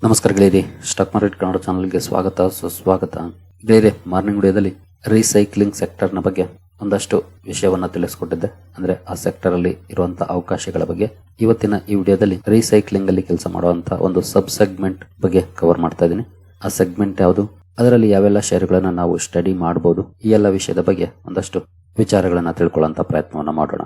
ನಮಸ್ಕಾರ ಗೆಳೆಯರಿ, stock market Kannada ಚಾನಲ್ಗೆ ಸ್ವಾಗತ ಸುಸ್ವಾಗತ. ಗೆಳೆಯರಿ, ಮಾರ್ನಿಂಗ್ ವಿಡಿಯೋದಲ್ಲಿ ರೀಸೈಕ್ಲಿಂಗ್ ಸೆಕ್ಟರ್ನ ಬಗ್ಗೆ ಒಂದಷ್ಟು ವಿಷಯವನ್ನ ತಿಳಿಸ್ಕೊಟ್ಟಿದ್ದೆ. ಅಂದ್ರೆ ಆ ಸೆಕ್ಟರ್ ಅಲ್ಲಿ ಇರುವಂತಹ ಅವಕಾಶಗಳ ಬಗ್ಗೆ. ಇವತ್ತಿನ ಈ ವಿಡಿಯೋದಲ್ಲಿ ರೀಸೈಕ್ಲಿಂಗ್ ಅಲ್ಲಿ ಕೆಲಸ ಮಾಡುವಂತಹ ಒಂದು ಸಬ್ ಸೆಗ್ಮೆಂಟ್ ಬಗ್ಗೆ ಕವರ್ ಮಾಡ್ತಾ ಇದ್ದೀನಿ. ಆ ಸೆಗ್ಮೆಂಟ್ ಯಾವುದು, ಅದರಲ್ಲಿ ಯಾವೆಲ್ಲ ಶೇರುಗಳನ್ನ ನಾವು ಸ್ಟಡಿ ಮಾಡಬಹುದು, ಈ ಎಲ್ಲ ವಿಷಯದ ಬಗ್ಗೆ ಒಂದಷ್ಟು ವಿಚಾರಗಳನ್ನ ತಿಳ್ಕೊಳ್ಳುವಂತ ಪ್ರಯತ್ನವನ್ನ ಮಾಡೋಣ.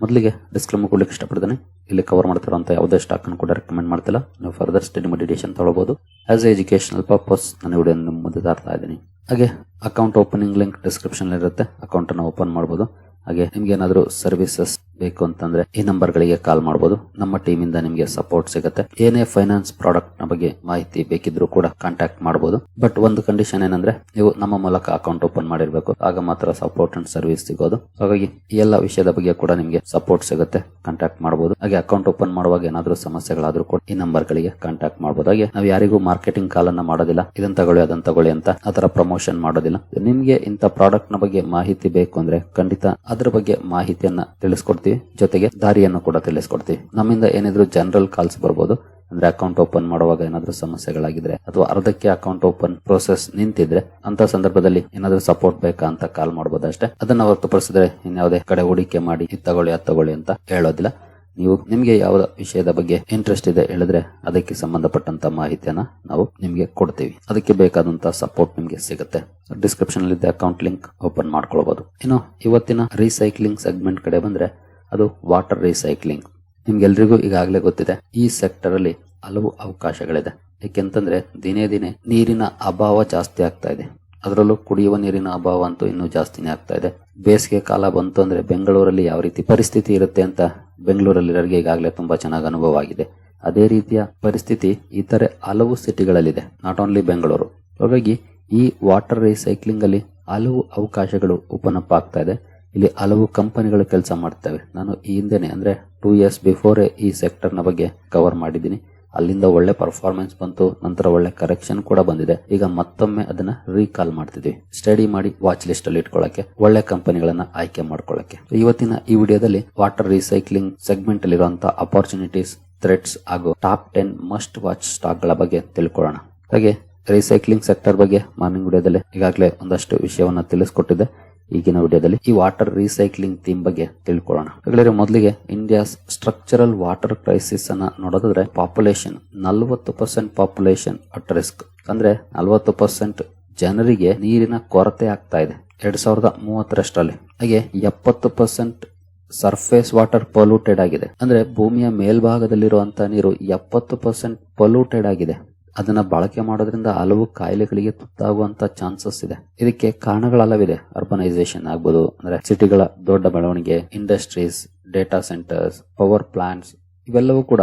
ಮೊದಲಿಗೆ ಡಿಸ್ಕ್ಲೇಮರ್ ಕೊಡ್ಲಿಕ್ಕೆ ಇಷ್ಟಪಡ್ತೇನೆ. ಇಲ್ಲಿ ಕವರ್ ಮಾಡ್ತಿರುವಂತ ಯಾವುದೇ ಸ್ಟಾಕ್ ಅನ್ನು ಕೂಡ ರೆಕಮೆಂಡ್ ಮಾಡ್ತಿಲ್ಲ. ನೀವು ಫರ್ದರ್ ಸ್ಟಡಿ ಮೆಡಿಟೇಷನ್ ತಗೊಳ್ಬಹುದು. ಆಸ್ ಎಜುಕೇಶನಲ್ ಪರ್ಪಸ್ ನಾನು ವಿಡಿಯೋ ನಿಮ್ಮ ಮುಂದೆ ತರ್ತಾ ಇದ್ದೀನಿ. ಹಾಗೆ ಅಕೌಂಟ್ ಓಪನಿಂಗ್ ಲಿಂಕ್ ಡಿಸ್ಕ್ರಿಪ್ಷನ್ ಇರುತ್ತೆ, ಅಕೌಂಟ್ ಅನ್ನು ಓಪನ್ ಮಾಡಬಹುದು. ಹಾಗೆ ನಿಮ್ಗೆ ಏನಾದರೂ ಸರ್ವಿಸಸ್ ಬೇಕು ಅಂತಂದ್ರೆ ಈ ನಂಬರ್ ಗಳಿಗೆ ಕಾಲ್ ಮಾಡಬಹುದು. ನಮ್ಮ ಟೀಮ್ ಇಂದ ನಿಮ್ಗೆ ಸಪೋರ್ಟ್ ಸಿಗುತ್ತೆ. ಏನೇ ಫೈನಾನ್ಸ್ ಪ್ರಾಡಕ್ಟ್ ನ ಬಗ್ಗೆ ಮಾಹಿತಿ ಬೇಕಿದ್ರೂ ಕೂಡ ಕಾಂಟ್ಯಾಕ್ಟ್ ಮಾಡಬಹುದು. ಬಟ್ ಒಂದು ಕಂಡೀಷನ್ ಏನಂದ್ರೆ, ನೀವು ನಮ್ಮ ಮೂಲಕ ಅಕೌಂಟ್ ಓಪನ್ ಮಾಡಿರ್ಬೇಕು, ಆಗ ಮಾತ್ರ ಸಪೋರ್ಟ್ ಅಂಡ್ ಸರ್ವಿಸ್ ಸಿಗೋದು. ಹಾಗಾಗಿ ಈ ಎಲ್ಲ ವಿಷಯದ ಬಗ್ಗೆ ಕೂಡ ನಿಮ್ಗೆ ಸಪೋರ್ಟ್ ಸಿಗುತ್ತೆ, ಕಾಂಟ್ಯಾಕ್ಟ್ ಮಾಡಬಹುದು. ಹಾಗೆ ಅಕೌಂಟ್ ಓಪನ್ ಮಾಡುವಾಗ ಏನಾದರೂ ಸಮಸ್ಯೆಗಳಾದ್ರೂ ಕೂಡ ಈ ನಂಬರ್ ಗಳಿಗೆ ಕಾಂಟ್ಯಾಕ್ಟ್ ಮಾಡಬಹುದು. ಹಾಗೆ ನಾವು ಯಾರಿಗೂ ಮಾರ್ಕೆಟಿಂಗ್ ಕಾಲ್ ಅನ್ನ ಮಾಡೋದಿಲ್ಲ, ಇದನ್ನ ತಗೊಳ್ಳಿ ಅದನ್ನ ತಗೊಳ್ಳಿ ಅಂತ ಆತರ ಪ್ರಮೋಷನ್ ಮಾಡೋದಿಲ್ಲ. ನಿಮ್ಗೆ ಇಂಥ ಪ್ರಾಡಕ್ಟ್ ನ ಬಗ್ಗೆ ಮಾಹಿತಿ ಬೇಕು ಅಂದ್ರೆ ಖಂಡಿತ ಅದ್ರ ಬಗ್ಗೆ ಮಾಹಿತಿಯನ್ನ ತಿಳಿಸ್ಕೊಡ್ತೀವಿ, ಜೊತೆಗೆ ದಾರಿಯನ್ನು ಕೂಡ ತಿಳಿಸ್ಕೊಡ್ತೀವಿ. ನಮ್ಮಿಂದ ಏನಿದ್ರು ಜನರಲ್ ಕಾಲ್ಸ್ ಬರ್ಬೋದು. ಅಂದ್ರೆ ಅಕೌಂಟ್ ಓಪನ್ ಮಾಡುವಾಗ ಏನಾದ್ರೂ ಸಮಸ್ಯೆಗಳಾಗಿದ್ರೆ ಅಥವಾ ಅರ್ಧಕ್ಕೆ ಅಕೌಂಟ್ ಓಪನ್ ಪ್ರೋಸೆಸ್ ನಿಂತಿದ್ರೆ ಅಂತ ಸಂದರ್ಭದಲ್ಲಿ ಏನಾದ್ರೂ ಸಪೋರ್ಟ್ ಬೇಕಾ ಅಂತ ಕಾಲ್ ಮಾಡಬಹುದು ಅಷ್ಟೇ. ಅದನ್ನ ಹೊರತುಪಡಿಸಿದ್ರೆ ಇನ್ಯಾವುದೇ ಕಡೆ ಹೂಡಿಕೆ ಮಾಡಿ ಇದು ತಗೊಳ್ಳಿ ಅದು ತಗೊಳ್ಳಿ ಅಂತ ಹೇಳೋದಿಲ್ಲ. ನೀವು ನಿಮ್ಗೆ ಯಾವ ವಿಷಯದ ಬಗ್ಗೆ ಇಂಟ್ರೆಸ್ಟ್ ಇದೆ ಹೇಳಿದ್ರೆ ಅದಕ್ಕೆ ಸಂಬಂಧಪಟ್ಟಂತ ಮಾಹಿತಿಯನ್ನ ನಾವು ನಿಮ್ಗೆ ಕೊಡ್ತೀವಿ. ಅದಕ್ಕೆ ಬೇಕಾದಂತ ಸಪೋರ್ಟ್ ನಿಮ್ಗೆ ಸಿಗುತ್ತೆ. ಡಿಸ್ಕ್ರಿಪ್ಷನ್ ಅಲ್ಲಿ ಅಕೌಂಟ್ ಲಿಂಕ್ ಓಪನ್ ಮಾಡ್ಕೊಳ್ಬಹುದು. ಇನ್ನು ಇವತ್ತಿನ ರೀಸೈಕ್ಲಿಂಗ್ ಸೆಗ್ಮೆಂಟ್ ಕಡೆ ಬಂದ್ರೆ ಅದು ವಾಟರ್ ರೀಸೈಕ್ಲಿಂಗ್. ನಿಮ್ಗೆಲ್ರಿಗೂ ಈಗಾಗಲೇ ಗೊತ್ತಿದೆ, ಈ ಸೆಕ್ಟರ್ ಅಲ್ಲಿ ಹಲವು ಅವಕಾಶಗಳಿದೆ. ಯಾಕೆಂತಂದ್ರೆ ದಿನೇ ದಿನೇ ನೀರಿನ ಅಭಾವ ಜಾಸ್ತಿ ಆಗ್ತಾ ಇದೆ. ಅದರಲ್ಲೂ ಕುಡಿಯುವ ನೀರಿನ ಅಭಾವ ಅಂತೂ ಇನ್ನೂ ಜಾಸ್ತಿನೇ ಆಗ್ತಾ ಇದೆ. ಬೇಸಿಗೆ ಕಾಲ ಬಂತು ಅಂದ್ರೆ ಬೆಂಗಳೂರಲ್ಲಿ ಯಾವ ರೀತಿ ಪರಿಸ್ಥಿತಿ ಇರುತ್ತೆ ಅಂತ ಬೆಂಗಳೂರಲ್ಲಿರೋರಿಗೆ ಈಗಾಗಲೇ ತುಂಬಾ ಚೆನ್ನಾಗಿ ಅನುಭವ ಆಗಿದೆ. ಅದೇ ರೀತಿಯ ಪರಿಸ್ಥಿತಿ ಇತರೆ ಹಲವು ಸಿಟಿಗಳಲ್ಲಿದೆ, ನಾಟ್ ಓನ್ಲಿ ಬೆಂಗಳೂರು. ಹಾಗಾಗಿ ಈ ವಾಟರ್ ರೀಸೈಕ್ಲಿಂಗ್ ಅಲ್ಲಿ ಹಲವು ಅವಕಾಶಗಳು ಓಪನ್ ಅಪ್ ಆಗ್ತಾ ಇದೆ. ಇಲ್ಲಿ ಹಲವು ಕಂಪನಿಗಳು ಕೆಲಸ ಮಾಡ್ತವೆ. ನಾನು ಈ ಹಿಂದೆನೆ ಅಂದ್ರೆ 2 years ಬಿಫೋರ್ ಈ ಸೆಕ್ಟರ್ ನ ಬಗ್ಗೆ ಕವರ್ ಮಾಡಿದ್ದೀನಿ. ಅಲ್ಲಿಂದ ಒಳ್ಳೆ ಪರ್ಫಾರ್ಮೆನ್ಸ್ ಬಂತು, ನಂತರ ಒಳ್ಳೆ ಕರೆಕ್ಷನ್ ಕೂಡ ಬಂದಿದೆ. ಈಗ ಮತ್ತೊಮ್ಮೆ ಅದನ್ನ ರೀಕಾಲ್ ಮಾಡ್ತಿದ್ವಿ, ಸ್ಟಡಿ ಮಾಡಿ ವಾಚ್ ಲಿಸ್ಟ್ ಅಲ್ಲಿ ಇಟ್ಕೊಳ್ಳಕ್ಕೆ, ಒಳ್ಳೆ ಕಂಪನಿಗಳನ್ನ ಆಯ್ಕೆ ಮಾಡ್ಕೊಳ್ಳಕ್ಕೆ. ಇವತ್ತಿನ ಈ ವಿಡಿಯೋದಲ್ಲಿ ವಾಟರ್ ರೀಸೈಕ್ಲಿಂಗ್ ಸೆಗ್ಮೆಂಟ್ ಅಲ್ಲಿರುವಂತಹ ಅಪಾರ್ಚುನಿಟೀಸ್, ಥ್ರೆಟ್ಸ್ ಹಾಗೂ ಟಾಪ್ 10 ಮಸ್ಟ್ ವಾಚ್ ಸ್ಟಾಕ್ ಗಳ ಬಗ್ಗೆ ತಿಳ್ಕೊಳ್ಳೋಣ. ಹಾಗೆ ರೀಸೈಕ್ಲಿಂಗ್ ಸೆಕ್ಟರ್ ಬಗ್ಗೆ ಮಾರ್ನಿಂಗ್ ವಿಡಿಯೋದಲ್ಲಿ ಈಗಾಗಲೇ ಒಂದಷ್ಟು ವಿಷಯವನ್ನ ತಿಳಿಸ್ಕೊಟ್ಟಿದೆ. ಈಗಿನ ವಿಡಿಯೋದಲ್ಲಿ ಈ ವಾಟರ್ ರೀಸೈಕ್ಲಿಂಗ್ ಥೀಮ್ ಬಗ್ಗೆ ತಿಳ್ಕೊಳ್ಳೋಣ. ಹಾಗಾದ್ರೆ ಮೊದಲಿಗೆ ಇಂಡಿಯಾಸ್ ಸ್ಟ್ರಕ್ಚರಲ್ ವಾಟರ್ ಕ್ರೈಸಿಸ್ ಅನ್ನ ನೋಡೋದಾದ್ರೆ, ಪಾಪ್ಯುಲೇಷನ್ 40% ಪಾಪ್ಯುಲೇಷನ್ ಅಟ್ ರಿಸ್ಕ್. ಅಂದ್ರೆ 40% ಜನರಿಗೆ ನೀರಿನ ಕೊರತೆ ಆಗ್ತಾ ಇದೆ 2030 ಹಾಗೆ 70% ಸರ್ಫೇಸ್ ವಾಟರ್ ಪೊಲ್ಯೂಟೆಡ್ ಆಗಿದೆ. ಅಂದ್ರೆ ಭೂಮಿಯ ಮೇಲ್ಭಾಗದಲ್ಲಿರುವಂತಹ ನೀರು 70% ಪೊಲ್ಯೂಟೆಡ್ ಆಗಿದೆ. ಅದನ್ನ ಬಳಕೆ ಮಾಡೋದ್ರಿಂದ ಹಲವು ಕಾಯಿಲೆಗಳಿಗೆ ತುತ್ತಾಗುವಂತ ಚಾನ್ಸಸ್ ಇದೆ. ಇದಕ್ಕೆ ಕಾರಣಗಳಲ್ಲವಿದೆ. ಅರ್ಬನೈಸೇಷನ್ ಆಗ್ಬೋದು, ಅಂದ್ರೆ ಸಿಟಿಗಳ ದೊಡ್ಡ ಬೆಳವಣಿಗೆ, industries, data centres, power plants, ಇವೆಲ್ಲವೂ ಕೂಡ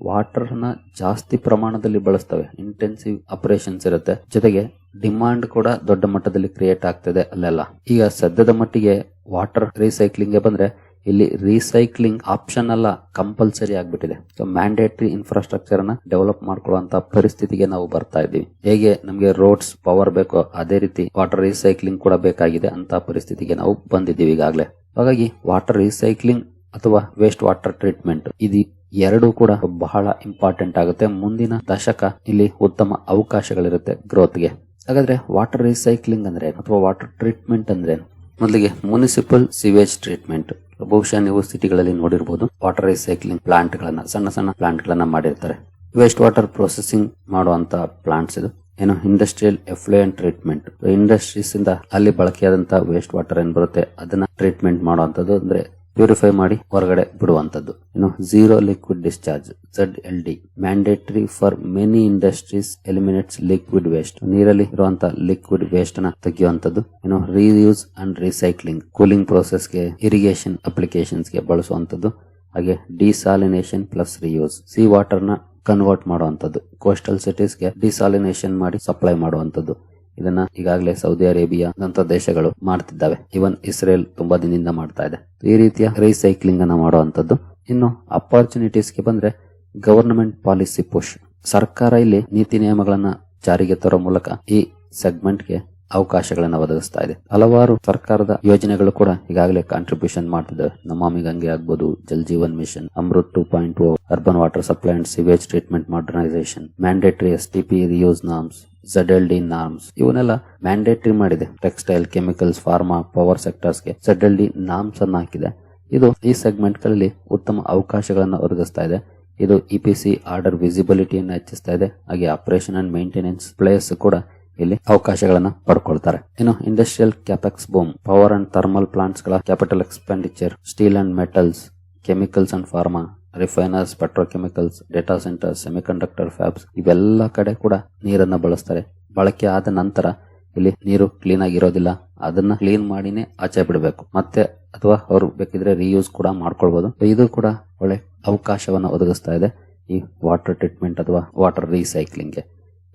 ವಾಟರ್ ನ ಜಾಸ್ತಿ ಪ್ರಮಾಣದಲ್ಲಿ ಬಳಸ್ತವೆ. ಇಂಟೆನ್ಸಿವ್ ಆಪರೇಷನ್ಸ್ ಇರುತ್ತೆ, ಜೊತೆಗೆ ಡಿಮಾಂಡ್ ಕೂಡ ದೊಡ್ಡ ಮಟ್ಟದಲ್ಲಿ ಕ್ರಿಯೇಟ್ ಆಗ್ತದೆ ಅಲ್ಲೆಲ್ಲ. ಈಗ ಸದ್ಯದ ಮಟ್ಟಿಗೆ ವಾಟರ್ ರೀಸೈಕ್ಲಿಂಗ್ ಬಂದ್ರೆ ಇಲ್ಲಿ ರೀಸೈಕ್ಲಿಂಗ್ ಆಪ್ಷನ್ ಅಲ್ಲ, ಕಂಪಲ್ಸರಿ ಆಗ್ಬಿಟ್ಟಿದೆ. ಸೊ ಮ್ಯಾಂಡೇಟರಿ ಇನ್ಫ್ರಾಸ್ಟ್ರಕ್ಚರ್ ಅನ್ನ ಡೆವಲಪ್ ಮಾಡ್ಕೊಳ್ಳುವಂತ ಪರಿಸ್ಥಿತಿಗೆ ನಾವು ಬರ್ತಾ ಇದ್ದೀವಿ. ಹೇಗೆ ನಮಗೆ ರೋಡ್ಸ್ ಪವರ್ ಬೇಕೋ ಅದೇ ರೀತಿ ವಾಟರ್ ರೀಸೈಕ್ಲಿಂಗ್ ಕೂಡ ಬೇಕಾಗಿದೆ ಅಂತ ಪರಿಸ್ಥಿತಿಗೆ ನಾವು ಬಂದಿದ್ದೀವಿ ಈಗಾಗಲೇ. ಹಾಗಾಗಿ ವಾಟರ್ ರೀಸೈಕ್ಲಿಂಗ್ ಅಥವಾ ವೇಸ್ಟ್ ವಾಟರ್ ಟ್ರೀಟ್ಮೆಂಟ್ ಇದು ಎರಡೂ ಕೂಡ ಬಹಳ ಇಂಪಾರ್ಟೆಂಟ್ ಆಗುತ್ತೆ. ಮುಂದಿನ ದಶಕ ಇಲ್ಲಿ ಉತ್ತಮ ಅವಕಾಶಗಳಿರುತ್ತೆ ಗ್ರೋತ್ಗೆ. ಹಾಗಾದ್ರೆ ವಾಟರ್ ರೀಸೈಕ್ಲಿಂಗ್ ಅಂದ್ರೆ ಅಥವಾ ವಾಟರ್ ಟ್ರೀಟ್ಮೆಂಟ್ ಅಂದ್ರೆ, ಮೊದಲಿಗೆ ಮುನಿಸಿಪಲ್ ಸಿವೇಜ್ ಟ್ರೀಟ್ಮೆಂಟ್. ಬಹುಶಃ ನೀವು ಸಿಟಿಗಳಲ್ಲಿ ನೋಡಿರಬಹುದು, ವಾಟರ್ ರೀಸೈಕ್ಲಿಂಗ್ ಪ್ಲಾಂಟ್ ಗಳನ್ನ, ಸಣ್ಣ ಸಣ್ಣ ಪ್ಲಾಂಟ್ ಗಳನ್ನ ಮಾಡಿರ್ತಾರೆ. ವೇಸ್ಟ್ ವಾಟರ್ ಪ್ರೊಸೆಸಿಂಗ್ ಮಾಡುವಂತ ಪ್ಲಾಂಟ್ಸ್ ಇದು. ಏನು ಇಂಡಸ್ಟ್ರಿಯಲ್ ಎಫ್ಲುಯೆಂಟ್ ಟ್ರೀಟ್ಮೆಂಟ್, ಇಂಡಸ್ಟ್ರೀಸ್ ಇಂದ ಅಲ್ಲಿ ಬಳಕೆಯಾದಂತಹ ವೇಸ್ಟ್ ವಾಟರ್ ಏನ್ ಬರುತ್ತೆ ಅದನ್ನ ಟ್ರೀಟ್ಮೆಂಟ್ ಮಾಡುವಂತದ್ದು, ಅಂದ್ರೆ ಪ್ಯೂರಿಫೈ ಮಾಡಿ ಹೊರಗಡೆ ಬಿಡುವಂತದ್ದು. ಇನ್ನು zero liquid discharge, ZLD, mandatory for many industries, ಎಲಿಮಿನೇಟ್ಸ್ liquid waste. ನೀರಲ್ಲಿ ಇರುವಂತಹ ಲಿಕ್ವಿಡ್ ವೇಸ್ಟ್ ನ ತೆಗೆಯುವಂತದ್ದು. ಇನ್ನು reuse and recycling, cooling process ಗೆ, ಇರಿಗೇಷನ್ ಅಪ್ಲಿಕೇಶನ್ಸ್ ಗೆ ಬಳಸುವಂತದ್ದು. ಹಾಗೆ desalination plus reuse, C water ನ ಕನ್ವರ್ಟ್ ಮಾಡುವಂತದ್ದು. ಕೋಸ್ಟಲ್ ಸಿಟೀಸ್ ಗೆ ಡಿಸಾಲಿನೇಷನ್ ಮಾಡಿ ಸಪ್ಲೈ ಮಾಡುವಂತದ್ದು. ಇದನ್ನ ಈಗಾಗಲೇ ಸೌದಿ ಅರೇಬಿಯಾ ಅಂತ ದೇಶಗಳು ಮಾಡ್ತಿದ್ದಾವೆ. ಇವನ್ ಇಸ್ರೇಲ್ ತುಂಬಾ ದಿನದಿಂದ ಮಾಡ್ತಾ ಇದೆ. ಈ ರೀತಿಯ ರೀಸೈಕ್ಲಿಂಗ್ ಅನ್ನ ಮಾಡುವಂತದ್ದು. ಇನ್ನು ಅಪಾರ್ಚುನಿಟೀಸ್ಗೆ ಬಂದ್ರೆ, ಗವರ್ನಮೆಂಟ್ ಪಾಲಿಸಿ ಪುಷ್. ಸರ್ಕಾರ ಇಲ್ಲಿ ನೀತಿ ನಿಯಮಗಳನ್ನ ಜಾರಿಗೆ ತರೋ ಮೂಲಕ ಈ ಸೆಗ್ಮೆಂಟ್ಗೆ ಅವಕಾಶಗಳನ್ನು ಒದಗಿಸ್ತಾ ಇದೆ. ಹಲವಾರು ಸರ್ಕಾರದ ಯೋಜನೆಗಳು ಕೂಡ ಈಗಾಗಲೇ ಕಾಂಟ್ರಿಬ್ಯೂಷನ್ ಮಾಡ್ತಿದ್ದಾವೆ. ನಮಾಮಿ ಗಂಗೆ ಆಗ್ಬೋದು, Jal Jeevan mission, Amrut 2.0, urban water supply and sewage treatment modernisation, mandatory STP reuse norms, ZLD norms ಇವನ್ನೆಲ್ಲ ಮ್ಯಾಂಡೇಟರಿ ಮಾಡಿದೆ. ಟೆಕ್ಸ್ಟೈಲ್, ಕೆಮಿಕಲ್ಸ್, ಫಾರ್ಮಾ, ಪವರ್ ಸೆಕ್ಟರ್ಸ್ಗೆ ZLD ನಾರ್ಮ್ಸ್ ಅನ್ನು ಹಾಕಿದೆ. ಇದು ಈ ಸೆಗ್ಮೆಂಟ್ ಗಳಲ್ಲಿ ಉತ್ತಮ ಅವಕಾಶಗಳನ್ನು ಒದಗಿಸ್ತಾ ಇದೆ. ಇದು EPC ಆರ್ಡರ್ ವಿಸಿಬಿಲಿಟಿಯನ್ನು ಹೆಚ್ಚಿಸ್ತಾ ಇದೆ. ಹಾಗೆ ಆಪರೇಷನ್ ಅಂಡ್ ಮೇಂಟೆನೆನ್ಸ್ ಪ್ಲೇಯರ್ಸ್ ಕೂಡ ಇಲ್ಲಿ ಅವಕಾಶಗಳನ್ನು ಪಡ್ಕೊಳ್ತಾರೆ. ಇನ್ನು industrial capex boom, power and thermal plants ಗಳ capital expenditure, steel and metals, chemicals and pharma, refiners, petrochemicals, data centres, semiconductor fabs ಇವೆಲ್ಲ ಕಡೆ ಕೂಡ ನೀರನ್ನು ಬಳಸ್ತಾರೆ. ಬಳಕೆ ಆದ ನಂತರ ಇಲ್ಲಿ ನೀರು ಕ್ಲೀನ್ ಆಗಿರೋದಿಲ್ಲ, ಅದನ್ನ ಕ್ಲೀನ್ ಮಾಡಿನೇ ಆಚೆ ಬಿಡಬೇಕು. ಮತ್ತೆ ಅಥವಾ ಅವರು ಬೇಕಿದ್ರೆ ರೀಯೂಸ್ ಕೂಡ ಮಾಡ್ಕೊಳ್ಬಹುದು. ಇದು ಕೂಡ ಒಳ್ಳೆ ಅವಕಾಶವನ್ನು ಒದಗಿಸ್ತಾ ಇದೆ ಈ ವಾಟರ್ ಟ್ರೀಟ್ಮೆಂಟ್ ಅಥವಾ ವಾಟರ್ ರೀಸೈಕ್ಲಿಂಗ್ಗೆ.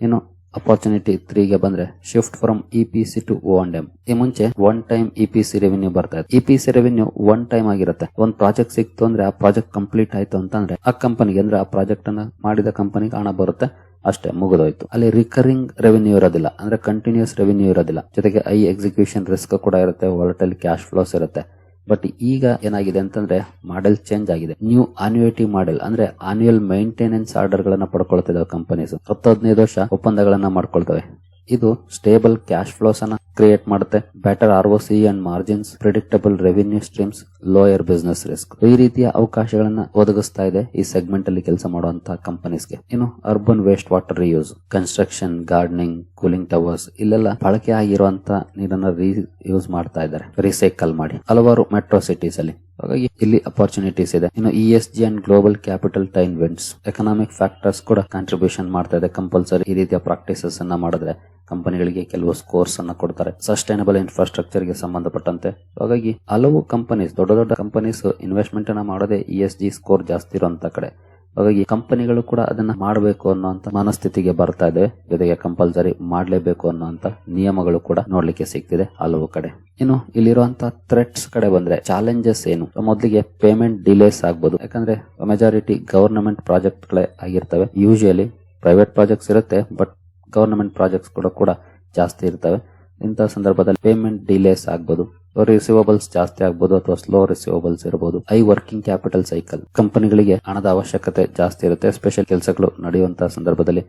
ಇನ್ನು ಅಪರ್ಚುನಿಟಿ 3ಗೆ ಬಂದ್ರೆ shift from EPC to O&M. ಈ ಮುಂಚೆ ಒನ್ ಟೈಮ್ EPC ರೆವಿನ್ಯೂ ಬರ್ತಾ ಇದೆ. EPC ರೆವಿನ್ಯೂ ಒನ್ ಟೈಮ್ ಆಗಿರುತ್ತೆ. ಒಂದ್ ಪ್ರಾಜೆಕ್ಟ್ ಸಿಕ್ತು ಅಂದ್ರೆ ಆ ಪ್ರಾಜೆಕ್ಟ್ ಕಂಪ್ಲೀಟ್ ಆಯ್ತು ಅಂತಂದ್ರೆ ಆ ಕಂಪನಿಗೆ ಅಂದ್ರೆ ಆ ಪ್ರಾಜೆಕ್ಟ್ ಅನ್ನ ಮಾಡಿದ ಕಂಪನಿಗೆ ಹಣ ಬರುತ್ತೆ, ಅಷ್ಟೇ ಮುಗಿದೋಯ್ತು. ಅಲ್ಲಿ ರಿಕರಿಂಗ್ ರೆವಿನ್ಯೂ ಇರೋದಿಲ್ಲ, ಅಂದ್ರೆ ಕಂಟಿನ್ಯೂಸ್ ರೆವಿನ್ಯೂ ಇರೋದಿಲ್ಲ. ಜೊತೆಗೆ ಎಕ್ಸಿಕ್ಯೂಷನ್ ರಿಸ್ಕ್ ಕೂಡ ಇರುತ್ತೆ, ವಾಲಟೈಲ್ ಕ್ಯಾಶ್ ಫ್ಲೋಸ್ ಇರುತ್ತೆ. ಬಟ್ ಈಗ ಏನಾಗಿದೆ ಅಂತಂದ್ರೆ ಮಾಡೆಲ್ ಚೇಂಜ್ ಆಗಿದೆ. ನ್ಯೂ ಆನ್ಯುಯಿಟಿ ಮಾಡೆಲ್ ಅಂದ್ರೆ ಆನ್ಯುಯಲ್ ಮೈಂಟೆನೆನ್ಸ್ ಆರ್ಡರ್ ಗಳನ್ನ ಪಡ್ಕೊಳ್ತಿದ್ದಾವೆ ಕಂಪನೀಸ್. 10-15 ವರ್ಷ ಒಪ್ಪಂದಗಳನ್ನ ಮಾಡ್ಕೊಳ್ತವೆ. ಇದು ಸ್ಟೇಬಲ್ ಕ್ಯಾಶ್ ಫ್ಲೋಸ್ ಅನ್ನ ಕ್ರಿಯೇಟ್ ಮಾಡುತ್ತೆ. Better ROC and margins, predictable revenue streams, lower business risk. ಈ ರೀತಿಯ ಅವಕಾಶಗಳನ್ನ ಒದಗಿಸ್ತಾ ಇದೆ ಈ ಸೆಗ್ಮೆಂಟ್ ಅಲ್ಲಿ ಕೆಲಸ ಮಾಡುವಂತಹ ಕಂಪನೀಸ್ಗೆ. ಇನ್ನು urban waste water reuse, construction, gardening, cooling towers ಇಲ್ಲೆಲ್ಲ ಬಳಕೆ ಆಗಿರುವಂತ ನೀರನ್ನ ರೀಯೂಸ್ ಮಾಡ್ತಾ ಇದ್ದಾರೆ, ರೀಸೈಕಲ್ ಮಾಡಿ ಹಲವಾರು ಮೆಟ್ರೋ ಸಿಟೀಸ್ ಅಲ್ಲಿ. ಹಾಗಾಗಿ ಇಲ್ಲಿ ಅಪರ್ಚುನಿಟೀಸ್ ಇದೆ. ಇನ್ನು ESG and global capital tailwinds, economic factors ಕೂಡ ಕಾಂಟ್ರಿಬ್ಯೂಷನ್ ಮಾಡ್ತಾ ಇದೆ. ಕಂಪಲ್ಸರಿ ಈ ರೀತಿಯ ಪ್ರಾಕ್ಟೀಸಸ್ ಅನ್ನ ಮಾಡಿದ್ರೆ ಕಂಪನಿಗಳಿಗೆ ಕೆಲವು ಸ್ಕೋರ್ಸ್ ಅನ್ನ ಕೊಡ್ತಾರೆ ಸಸ್ಟೈನಬಲ್ ಇನ್ಫ್ರಾಸ್ಟ್ರಕ್ಚರ್ ಗೆ ಸಂಬಂಧಪಟ್ಟಂತೆ. ಹಾಗಾಗಿ ಹಲವು ಕಂಪನೀಸ್, ದೊಡ್ಡ ದೊಡ್ಡ ಕಂಪನೀಸ್ ಇನ್ವೆಸ್ಟ್ಮೆಂಟ್ ಅನ್ನ ಮಾಡೋದೇ ESG ಸ್ಕೋರ್ ಜಾಸ್ತಿ ಇರುವಂತ ಕಡೆ. ಹಾಗಾಗಿ ಕಂಪನಿಗಳು ಕೂಡ ಅದನ್ನ ಮಾಡಬೇಕು ಅನ್ನೋಂತ ಮನಸ್ಥಿತಿಗೆ ಬರ್ತಾ ಇದೆ. ಜೊತೆಗೆ ಕಂಪಲ್ಸರಿ ಮಾಡಲೇಬೇಕು ಅನ್ನೋಂತ ನಿಯಮಗಳು ಕೂಡ ನೋಡ್ಲಿಕ್ಕೆ ಸಿಗ್ತಿದೆ ಹಲವು ಕಡೆ. ಇನ್ನು ಇಲ್ಲಿರುವಂತಹ ಥ್ರೆಟ್ಸ್ ಕಡೆ ಬಂದ್ರೆ ಚಾಲೆಂಜಸ್ ಏನು? ಮೊದಲಿಗೆ ಪೇಮೆಂಟ್ ಡಿಲೇಸ್ ಆಗ್ಬೋದು. ಯಾಕಂದ್ರೆ ಮೆಜಾರಿಟಿ ಗವರ್ನಮೆಂಟ್ ಪ್ರಾಜೆಕ್ಟ್ ಗಳೇ ಆಗಿರ್ತವೆ. ಯೂಶುವಲಿ ಪ್ರೈವೇಟ್ ಪ್ರಾಜೆಕ್ಟ್ಸ್ ಇರುತ್ತೆ, ಬಟ್ ಗವರ್ನಮೆಂಟ್ ಪ್ರಾಜೆಕ್ಟ್ಸ್ ಕೂಡ ಜಾಸ್ತಿ ಇರ್ತವೆ. ಇಂತಹ ಸಂದರ್ಭದಲ್ಲಿ ಪೇಮೆಂಟ್ ಡಿಲೇಸ್ ಆಗ್ಬೋದು, ರಿಸೀವಬಲ್ಸ್ ಜಾಸ್ತಿ ಆಗ್ಬೋದು ಅಥವಾ ಸ್ಲೋ ರಿಸೀವಬಲ್ಸ್ ಇರಬಹುದು. ವರ್ಕಿಂಗ್ ಕ್ಯಾಪಿಟಲ್ ಸೈಕಲ್, ಕಂಪನಿಗಳಿಗೆ ಹಣದ ಅವಶ್ಯಕತೆ ಜಾಸ್ತಿ ಇರುತ್ತೆ. ಸ್ಪೆಷಲ್ ಕೆಲಸಗಳು ನಡೆಯುವಂತಹ ಸಂದರ್ಭದಲ್ಲಿ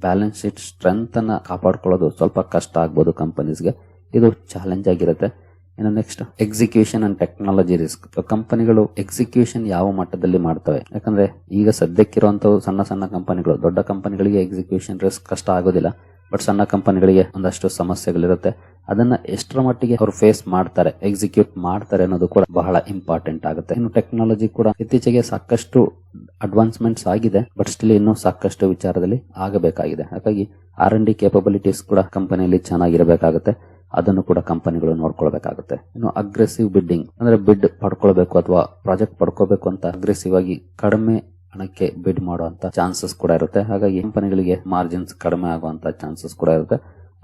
ಬ್ಯಾಲೆನ್ಸ್ ಶೀಟ್ ಸ್ಟ್ರೆಂತ್ ಅನ್ನ ಕಾಪಾಡ್ಕೊಳ್ಳೋದು ಸ್ವಲ್ಪ ಕಷ್ಟ ಆಗ್ಬೋದು ಕಂಪನೀಸ್ಗೆ. ಇದು ಚಾಲೆಂಜ್ ಆಗಿರುತ್ತೆ. ಇನ್ನು next execution and technology risk. ಕಂಪನಿಗಳು ಎಕ್ಸಿಕ್ಯೂಷನ್ ಯಾವ ಮಟ್ಟದಲ್ಲಿ ಮಾಡ್ತವೆ? ಯಾಕಂದ್ರೆ ಈಗ ಸದ್ಯಕ್ಕಿರುವಂತಹ ಸಣ್ಣ ಸಣ್ಣ ಕಂಪನಿಗಳು, ದೊಡ್ಡ ಕಂಪನಿಗಳಿಗೆ ಎಕ್ಸಿಕ್ಯೂಷನ್ ರಿಸ್ಕ್ ಕಷ್ಟ ಆಗೋದಿಲ್ಲ, ಬಟ್ ಸಣ್ಣ ಕಂಪನಿಗಳಿಗೆ ಒಂದಷ್ಟು ಸಮಸ್ಯೆಗಳಿರುತ್ತೆ. ಅದನ್ನ ಎಷ್ಟರ ಮಟ್ಟಿಗೆ ಅವರು ಫೇಸ್ ಮಾಡ್ತಾರೆ, ಎಕ್ಸಿಕ್ಯೂಟ್ ಮಾಡ್ತಾರೆ ಅನ್ನೋದು ಕೂಡ ಬಹಳ ಇಂಪಾರ್ಟೆಂಟ್ ಆಗುತ್ತೆ. ಇನ್ನು ಟೆಕ್ನಾಲಜಿ ಕೂಡ ಇತ್ತೀಚೆಗೆ ಸಾಕಷ್ಟು ಅಡ್ವಾನ್ಸ್ಮೆಂಟ್ಸ್ ಆಗಿದೆ, ಬಟ್ ಸ್ಟಿಲ್ ಇನ್ನೂ ಸಾಕಷ್ಟು ವಿಚಾರದಲ್ಲಿ ಆಗಬೇಕಾಗಿದೆ. ಹಾಗಾಗಿ R&D ಕೇಪಬಿಲಿಟೀಸ್ ಕೂಡ ಕಂಪನಿಯಲ್ಲಿ ಚೆನ್ನಾಗಿರಬೇಕಾಗುತ್ತೆ. ಅದನ್ನು ಕೂಡ ಕಂಪನಿಗಳು ನೋಡ್ಕೊಳ್ಬೇಕಾಗುತ್ತೆ. ಇನ್ನು ಅಗ್ರೆಸಿವ್ ಬಿಡ್ಡಿಂಗ್ ಅಂದ್ರೆ ಬಿಡ್ ಪಡ್ಕೊಳ್ಬೇಕು ಅಥವಾ ಪ್ರಾಜೆಕ್ಟ್ ಪಡ್ಕೋಬೇಕು ಅಂತ ಅಗ್ರೆಸಿವ್ ಆಗಿ ಕಡಿಮೆ ಹಣಕ್ಕೆ ಬಿಡ್ ಮಾಡುವಂತ ಚಾನ್ಸಸ್ ಕೂಡ ಇರುತ್ತೆ. ಹಾಗಾಗಿ ಕಂಪನಿಗಳಿಗೆ ಮಾರ್ಜಿನ್ಸ್ ಕಡಿಮೆ ಆಗುವಂತ ಚಾನ್ಸಸ್ ಕೂಡ ಇರುತ್ತೆ.